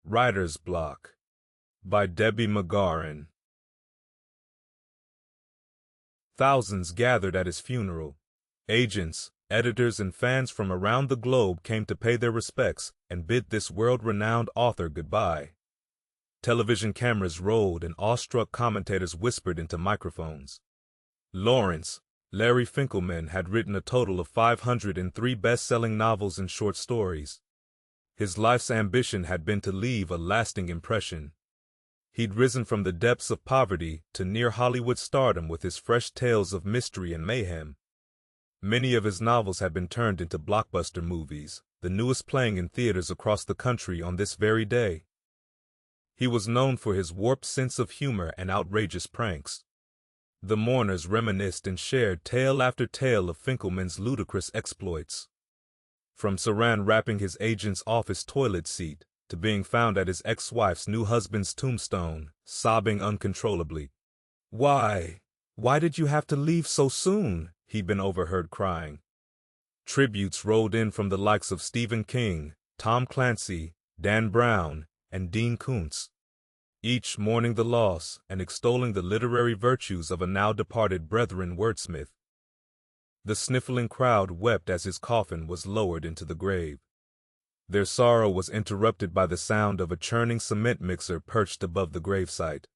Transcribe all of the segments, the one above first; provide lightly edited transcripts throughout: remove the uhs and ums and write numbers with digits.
Writer's Block by Debbie McGauran. Thousands gathered at his funeral. Agents, editors, and fans from around the globe came to pay their respects and bid this world-renowned author goodbye. Television cameras rolled and awestruck commentators whispered into microphones. Larry Finkelman had written a total of 503 best-selling novels and short stories. His life's ambition had been to leave a lasting impression. He'd risen from the depths of poverty to near Hollywood stardom with his fresh tales of mystery and mayhem. Many of his novels had been turned into blockbuster movies, the newest playing in theaters across the country on this very day. He was known for his warped sense of humor and outrageous pranks. The mourners reminisced and shared tale after tale of Finkelman's ludicrous exploits. From Saran wrapping his agent's office toilet seat, to being found at his ex-wife's new husband's tombstone, sobbing uncontrollably. Why did you have to leave so soon?" he'd been overheard crying. Tributes rolled in from the likes of Stephen King, Tom Clancy, Brown and Dean Koontz, each mourning the loss and extolling the literary virtues of a now-departed brethren wordsmith. The sniffling crowd wept as his coffin was lowered into the grave. Their sorrow was interrupted by the sound of a churning cement mixer perched above the gravesite.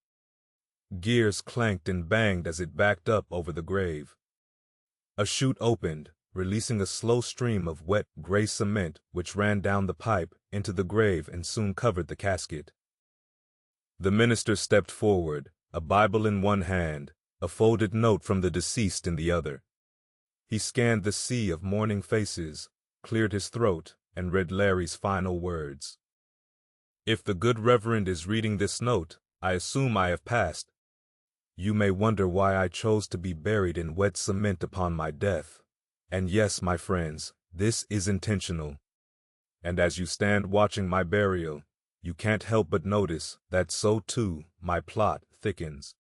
Gears clanked and banged as it backed up over the grave. A chute opened, releasing a slow stream of wet, gray cement which ran down the pipe into the grave and soon covered the casket. The minister stepped forward, a Bible in one hand, a folded note from the deceased in the other. He scanned the sea of mourning faces, cleared his throat, and read Larry's final words. "If the good Reverend is reading this note, I assume I have passed. You may wonder why I chose to be buried in wet cement upon my death. And yes, my friends, this is intentional. And as you stand watching my burial, you can't help but notice that so too my plot thickens."